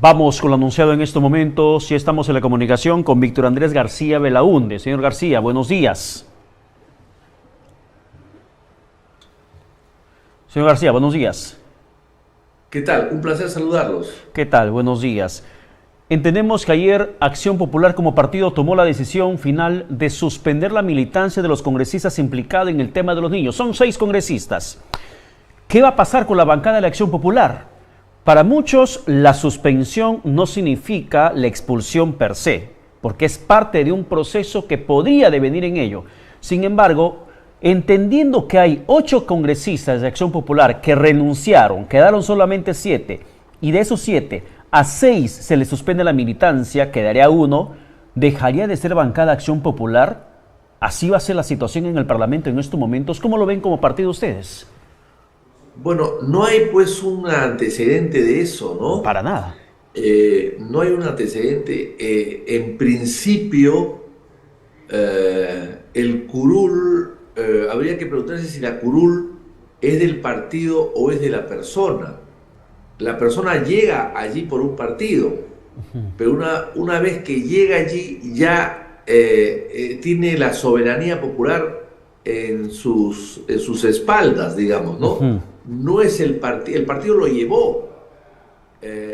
Vamos con lo anunciado en estos momentos. Ya estamos en la comunicación con Víctor Andrés García Belaúnde. Señor García, buenos días. Señor García, buenos días. ¿Qué tal? Un placer saludarlos. ¿Qué tal? Buenos días. Entendemos que ayer Acción Popular como partido tomó la decisión final de suspender la militancia de los congresistas implicados en el tema de los niños. Son 6 congresistas. ¿Qué va a pasar con la bancada de la Acción Popular? Para muchos, la suspensión no significa la expulsión per se, porque es parte de un proceso que podría devenir en ello. Sin embargo, entendiendo que hay 8 congresistas de Acción Popular que renunciaron, quedaron solamente 7, y de esos 7, a 6 se les suspende la militancia, quedaría 1, ¿dejaría de ser bancada Acción Popular? ¿Así va a ser la situación en el Parlamento en estos momentos? ¿Cómo lo ven como partido ustedes? Bueno, no hay pues un antecedente de eso, ¿no? Para nada. No hay un antecedente. En principio, el curul, habría que preguntarse si la curul es del partido o es de la persona. La persona llega allí por un partido, pero una vez que llega allí ya tiene la soberanía popular en sus espaldas, digamos, ¿no? No es el partido lo llevó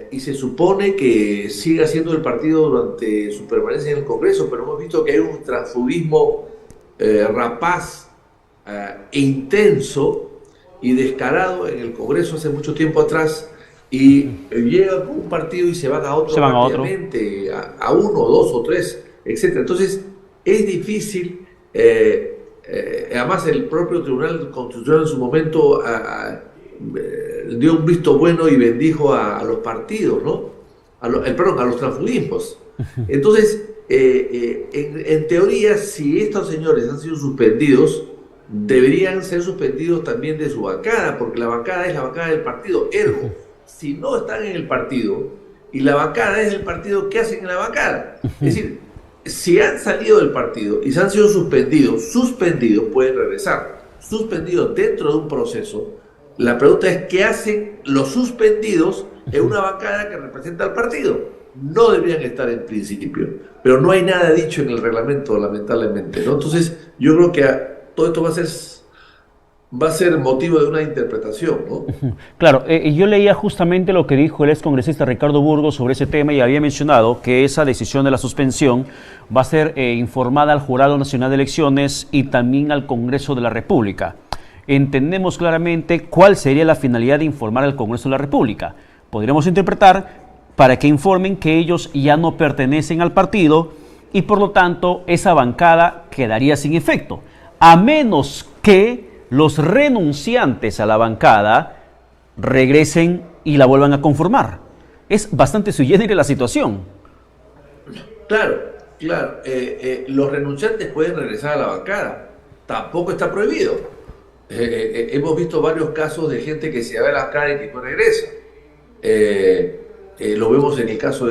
y se supone que siga siendo el partido durante su permanencia en el Congreso, pero hemos visto que hay un transfugismo rapaz e intenso y descarado en el Congreso hace mucho tiempo atrás, y llega con un partido y se van a otro rápidamente, a 1, 2 o 3, etc. Entonces es difícil. Además, el propio Tribunal Constitucional en su momento dio un visto bueno y bendijo a los partidos, ¿no? A los transfugismos. Entonces, en teoría, si estos señores han sido suspendidos, deberían ser suspendidos también de su bancada, porque la bancada es la bancada del partido. Ergo, si no están en el partido y la bancada es del partido, ¿qué hacen en la bancada? Es decir, si han salido del partido y se han sido suspendidos pueden regresar. Suspendidos dentro de un proceso, la pregunta es ¿qué hacen los suspendidos en una bancada que representa al partido? No deberían estar en principio, pero no hay nada dicho en el reglamento, lamentablemente, ¿no? Entonces yo creo que todo esto va a ser motivo de una interpretación, ¿no? Claro, yo leía justamente lo que dijo el excongresista Ricardo Burgos sobre ese tema y había mencionado que esa decisión de la suspensión va a ser informada al Jurado Nacional de Elecciones y también al Congreso de la República. Entendemos claramente cuál sería la finalidad de informar al Congreso de la República. Podríamos interpretar para que informen que ellos ya no pertenecen al partido y por lo tanto esa bancada quedaría sin efecto, a menos que los renunciantes a la bancada regresen y la vuelvan a conformar. Es bastante sui generis la situación. Claro. Los renunciantes pueden regresar a la bancada. Tampoco está prohibido. Hemos visto varios casos de gente que se va a la bancada y que no regresa. Lo vemos en el caso,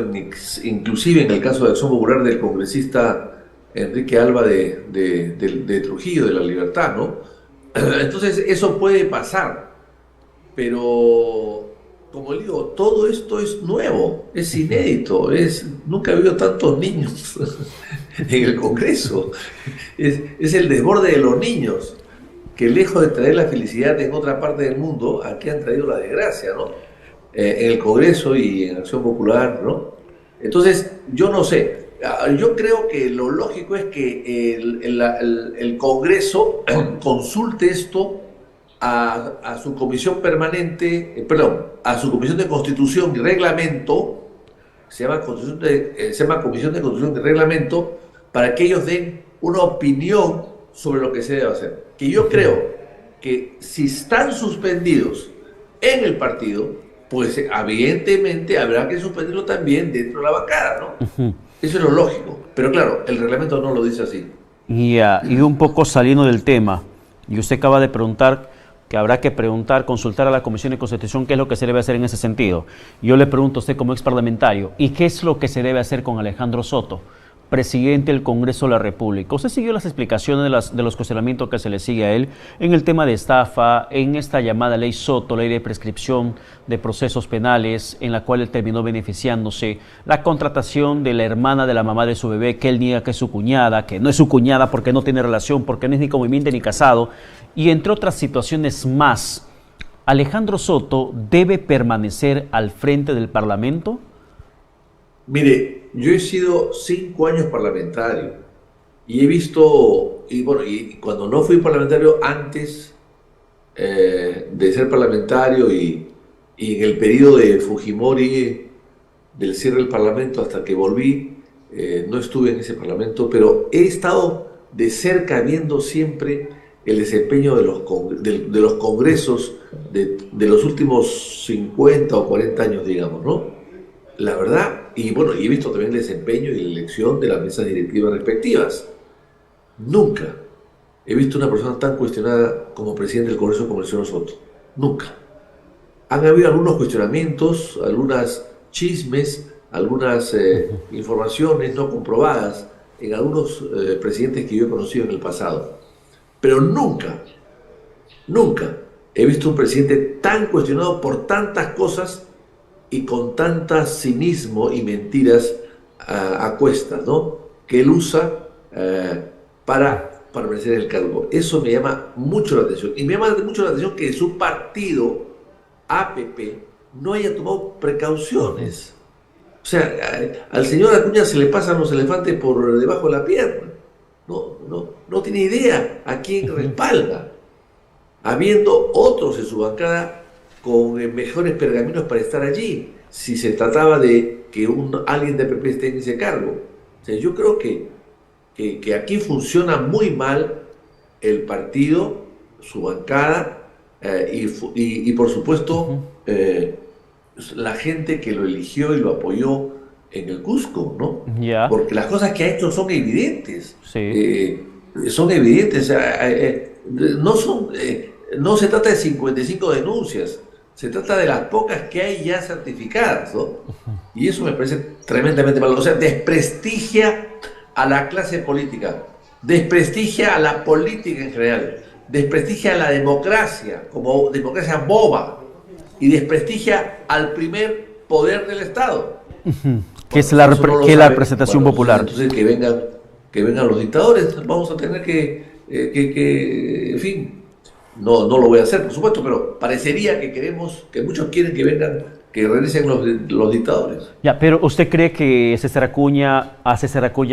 inclusive en el caso de Acción Popular del congresista Enrique Alba de Trujillo, de La Libertad, ¿no? Entonces eso puede pasar, pero como digo, todo esto es nuevo, es inédito, nunca he habido tantos niños en el Congreso, es el desborde de los niños, que lejos de traer la felicidad en otra parte del mundo, aquí han traído la desgracia, ¿no? En el Congreso y en Acción Popular, ¿no? Entonces, yo no sé. Yo creo que lo lógico es que el Congreso consulte esto a su comisión permanente, a su comisión de Constitución y Reglamento, se llama Comisión de Constitución y Reglamento, para que ellos den una opinión sobre lo que se debe hacer. Que yo creo que si están suspendidos en el partido, pues evidentemente habrá que suspenderlo también dentro de la bancada, ¿no? Eso es lo lógico, pero claro, el reglamento no lo dice así. Y un poco saliendo del tema, y usted acaba de preguntar que habrá que consultar a la Comisión de Constitución qué es lo que se debe hacer en ese sentido. Yo le pregunto a usted como ex parlamentario, ¿y qué es lo que se debe hacer con Alejandro Soto? presidente del Congreso de la República. Usted siguió las explicaciones de los cuestionamientos que se le sigue a él en el tema de estafa, en esta llamada ley Soto, ley de prescripción de procesos penales, en la cual él terminó beneficiándose, la contratación de la hermana de la mamá de su bebé, que él niega que es su cuñada, que no es su cuñada porque no tiene relación, porque no es ni conviviente ni casado, y entre otras situaciones más. ¿Alejandro Soto debe permanecer al frente del Parlamento? Mire, yo he sido 5 años parlamentario y he visto, y cuando no fui parlamentario antes de ser parlamentario y en el periodo de Fujimori, del cierre del Parlamento hasta que volví, no estuve en ese Parlamento, pero he estado de cerca viendo siempre el desempeño de los congresos de los últimos 50 o 40 años, digamos, ¿no? La verdad, y he visto también el desempeño y la elección de las mesas directivas respectivas. Nunca he visto una persona tan cuestionada como presidente del Congreso como el señor Soto. Nunca. Han habido algunos cuestionamientos, algunas chismes, algunas informaciones no comprobadas en algunos presidentes que yo he conocido en el pasado. Pero nunca he visto un presidente tan cuestionado por tantas cosas y con tanta cinismo y mentiras a cuestas, ¿no?, que él usa para permanecer en el cargo. Eso me llama mucho la atención. Y me llama mucho la atención que su partido, APP, no haya tomado precauciones. O sea, al señor Acuña se le pasan los elefantes por debajo de la pierna. No tiene idea a quién respalda, habiendo otros en su bancada con mejores pergaminos para estar allí, si se trataba de que alguien de PP esté en ese cargo. O sea, yo creo que aquí funciona muy mal el partido, su bancada, y por supuesto la gente que lo eligió y lo apoyó en el Cusco, ¿no? Yeah. Porque las cosas que ha hecho son evidentes. Sí. Son evidentes. No se trata de 55 denuncias, se trata de las pocas que hay ya certificadas, ¿no? Y eso me parece tremendamente malo. O sea, desprestigia a la clase política, desprestigia a la política en general, desprestigia a la democracia como democracia boba y desprestigia al primer poder del Estado. Que es la representación popular. Entonces que vengan los dictadores, vamos a tener que en fin, no lo voy a hacer, por supuesto, pero parecería que muchos quieren que vengan, que regresen los dictadores. Ya, pero ¿usted cree que a César Acuña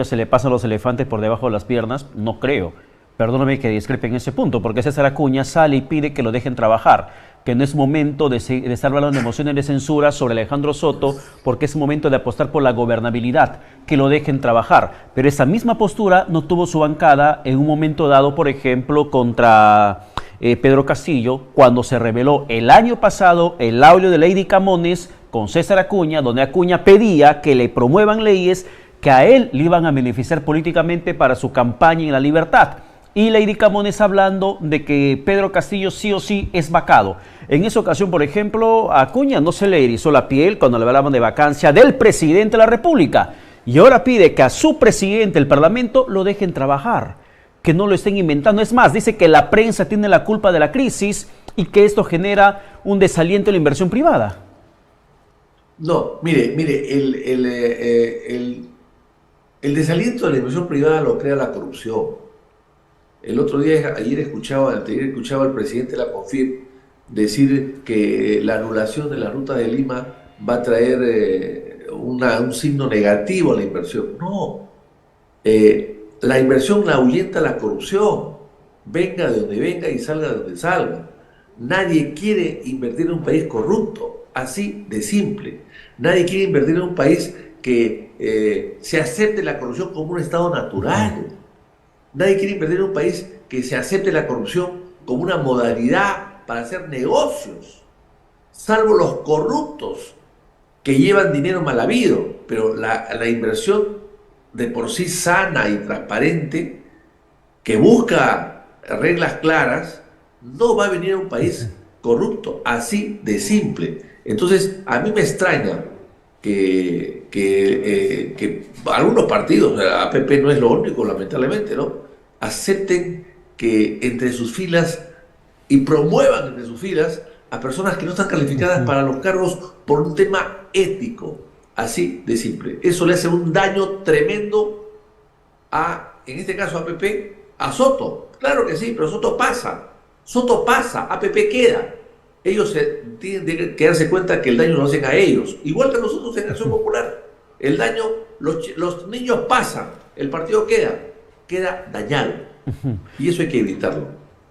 se le pasan los elefantes por debajo de las piernas? No creo. Perdóname que discrepe en ese punto, porque César Acuña sale y pide que lo dejen trabajar, que no es momento de estar hablando de mociones de censura sobre Alejandro Soto, porque es momento de apostar por la gobernabilidad, que lo dejen trabajar. Pero esa misma postura no tuvo su bancada en un momento dado, por ejemplo, contra Pedro Castillo, cuando se reveló el año pasado el audio de Lady Camones con César Acuña, donde Acuña pedía que le promuevan leyes que a él le iban a beneficiar políticamente para su campaña en la libertad. Y Lady Camones hablando de que Pedro Castillo sí o sí es vacado. En esa ocasión, por ejemplo, a Acuña no se le erizó la piel cuando le hablaban de vacancia del presidente de la República. Y ahora pide que a su presidente del Parlamento lo dejen trabajar, que no lo estén inventando. Es más, dice que la prensa tiene la culpa de la crisis y que esto genera un desaliento en la inversión privada. No, mire, el desaliento de la inversión privada lo crea la corrupción. Anteayer escuchaba al presidente de la CONFIEP decir que la anulación de la ruta de Lima va a traer un signo negativo a la inversión. No, la inversión la ahuyenta la corrupción, venga de donde venga y salga de donde salga. Nadie quiere invertir en un país corrupto, así de simple. Nadie quiere invertir en un país que se acepte la corrupción como un estado natural. Nadie quiere invertir en un país que se acepte la corrupción como una modalidad para hacer negocios, salvo los corruptos que llevan dinero mal habido, pero la inversión de por sí sana y transparente, que busca reglas claras, no va a venir a un país corrupto, así de simple. Entonces, a mí me extraña que que algunos partidos, APP no es lo único, lamentablemente, ¿no? Acepten que entre sus filas y promuevan entre sus filas a personas que no están calificadas para los cargos por un tema ético, así de simple. Eso le hace un daño tremendo en este caso a APP, a Soto. Claro que sí, pero Soto pasa, APP queda. Ellos tienen que darse cuenta que el daño lo hacen a ellos, igual que nosotros en Acción Popular. El daño, los niños pasan, el partido queda dañado, y eso hay que evitarlo.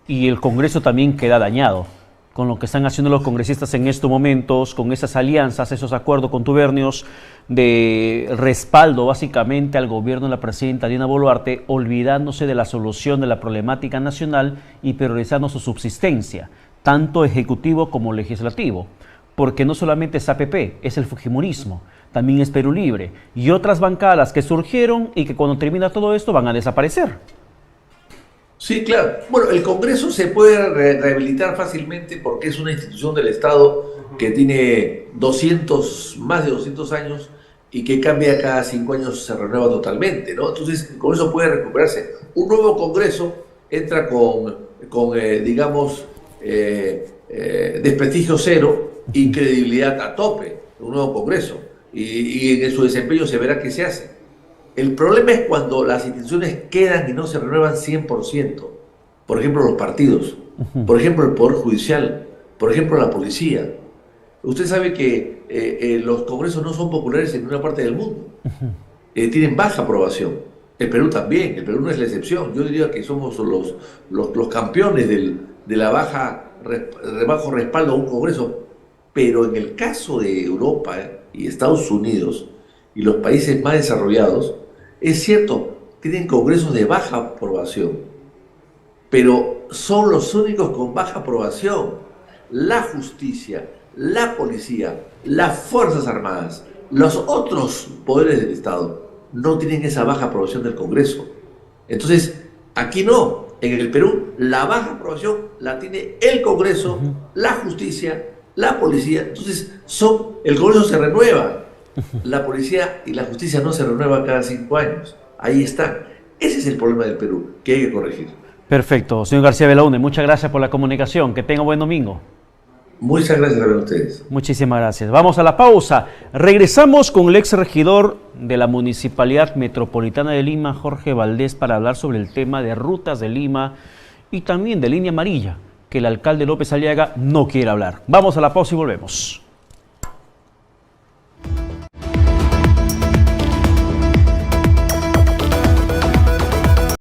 Y el Congreso también queda dañado con lo que están haciendo los congresistas en estos momentos, con esas alianzas, esos acuerdos contubernios de respaldo básicamente al gobierno de la presidenta Dina Boluarte, olvidándose de la solución de la problemática nacional y priorizando su subsistencia, tanto ejecutivo como legislativo, porque no solamente es APP, es el fujimorismo, también es Perú Libre y otras bancadas que surgieron y que cuando termina todo esto van a desaparecer. Sí, claro. Bueno, el Congreso se puede rehabilitar fácilmente porque es una institución del Estado que tiene más de 200 años y que cambia cada 5 años, se renueva totalmente, ¿no? Entonces, el Congreso puede recuperarse. Un nuevo Congreso entra con digamos, desprestigio cero y credibilidad a tope. Un nuevo Congreso. Y en su desempeño se verá qué se hace. El problema es cuando las instituciones quedan y no se renuevan 100%. Por ejemplo, los partidos, por ejemplo, el Poder Judicial, por ejemplo, la policía. Usted sabe que los congresos no son populares en una parte del mundo. Tienen baja aprobación. El Perú también, el Perú no es la excepción. Yo diría que somos los campeones de la bajo respaldo a un congreso. Pero en el caso de Europa y Estados Unidos y los países más desarrollados, es cierto, tienen congresos de baja aprobación, pero son los únicos con baja aprobación. La justicia, la policía, las Fuerzas Armadas, los otros poderes del Estado no tienen esa baja aprobación del Congreso. Entonces, aquí no. En el Perú, la baja aprobación la tiene el Congreso, la justicia, la policía. Entonces, el Congreso se renueva. La policía y la justicia no se renuevan cada 5 años. Ahí están. Ese es el problema del Perú, que hay que corregir. Perfecto. Señor García Belaúnde, muchas gracias por la comunicación. Que tenga buen domingo. Muchas gracias a ustedes. Muchísimas gracias. Vamos a la pausa. Regresamos con el ex regidor de la Municipalidad Metropolitana de Lima, Jorge Valdés, para hablar sobre el tema de rutas de Lima y también de línea amarilla, que el alcalde López Aliaga no quiere hablar. Vamos a la pausa y volvemos.